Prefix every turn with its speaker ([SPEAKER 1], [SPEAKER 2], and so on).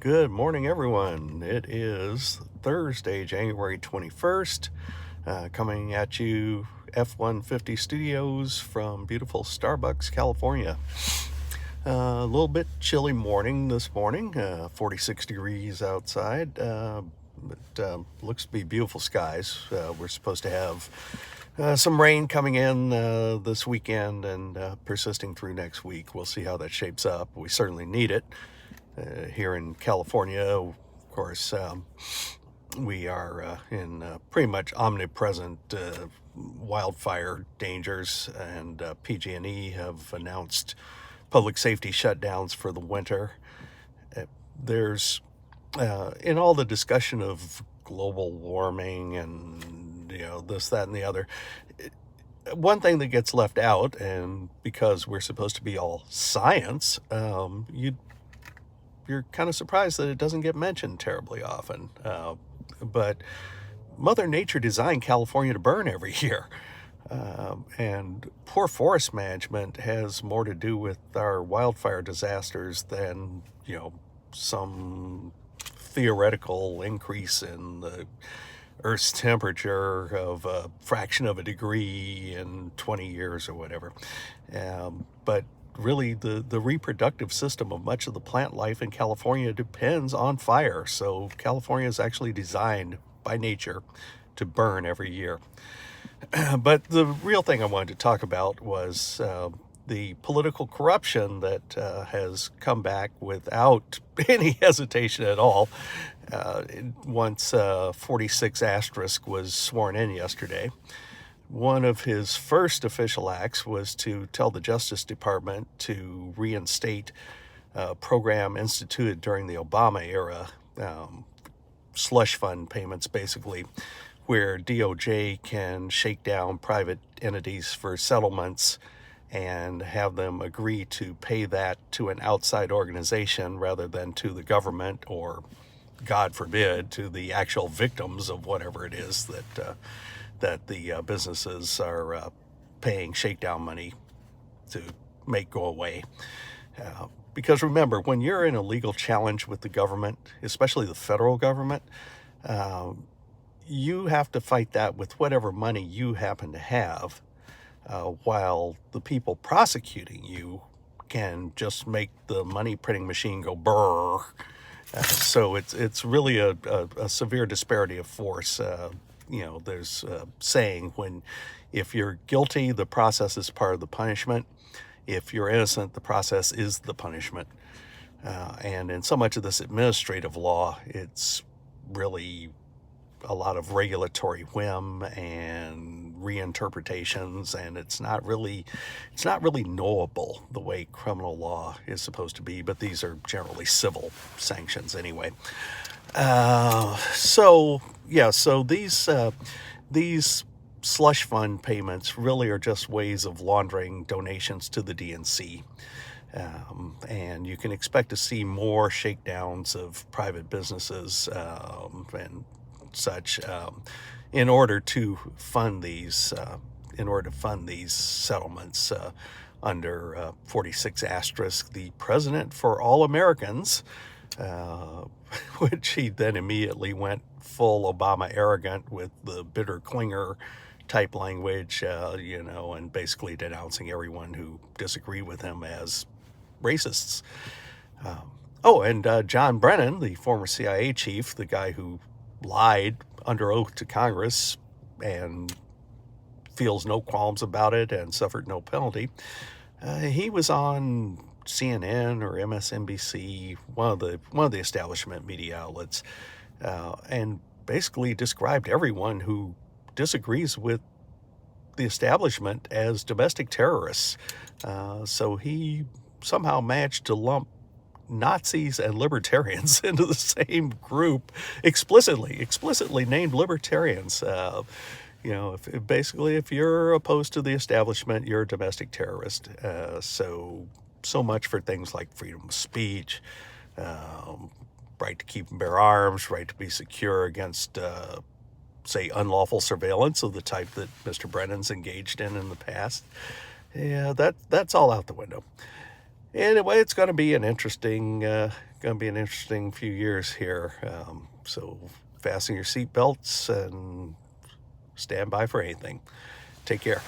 [SPEAKER 1] Good morning, everyone. It is Thursday, January 21st, coming at you F-150 Studios from beautiful Starbucks, California. A little bit chilly morning this morning, 46 degrees outside, but looks to be beautiful skies. We're supposed to have some rain coming in this weekend and persisting through next week. We'll see how that shapes up. We certainly need it. Here in California, of course, we are in pretty much omnipresent wildfire dangers, and PG&E have announced public safety shutdowns for the winter. There's, in all the discussion of global warming and, this, that, and the other, one thing that gets left out, and because we're supposed to be all science, you're kind of surprised that it doesn't get mentioned terribly often. But Mother Nature designed California to burn every year. And poor forest management has more to do with our wildfire disasters than, some theoretical increase in the Earth's temperature of a fraction of a degree in 20 years or whatever. But really, the reproductive system of much of the plant life in California depends on fire. So California is actually designed by nature to burn every year. But the real thing I wanted to talk about was the political corruption that has come back without any hesitation at all. Once 46 asterisk was sworn in yesterday, one of his first official acts was to tell the Justice Department to reinstate a program instituted during the Obama-era slush fund payments, basically, where DOJ can shake down private entities for settlements and have them agree to pay that to an outside organization rather than to the government or, God forbid, to the actual victims of whatever it is that the businesses are paying shakedown money to make go away. Because remember, when you're in a legal challenge with the government, especially the federal government, you have to fight that with whatever money you happen to have, while the people prosecuting you can just make the money printing machine go brrr. So it's really a severe disparity of force. There's a saying, if you're guilty, the process is part of the punishment. If you're innocent, the process is the punishment. And in so much of this administrative law, it's really a lot of regulatory whim and reinterpretations, and it's not really knowable the way criminal law is supposed to be, but these are generally civil sanctions anyway. So these slush fund payments really are just ways of laundering donations to the DNC. And you can expect to see more shakedowns of private businesses and such in order to fund these settlements under 46 asterisk, the President for All Americans, which he then immediately went full Obama arrogant with the bitter clinger type language, and basically denouncing everyone who disagreed with him as racists. And John Brennan, the former CIA chief, the guy who lied under oath to Congress and feels no qualms about it and suffered no penalty, he was on CNN or MSNBC, one of the establishment media outlets, and basically described everyone who disagrees with the establishment as domestic terrorists. So he somehow managed to lump Nazis and libertarians into the same group, explicitly named libertarians. If you're opposed to the establishment, you're a domestic terrorist. So much for things like freedom of speech, right to keep and bear arms, right to be secure against, say, unlawful surveillance of the type that Mr. Brennan's engaged in the past. Yeah, that's all out the window. Anyway, it's going to be an interesting, few years here. So fasten your seatbelts and stand by for anything. Take care.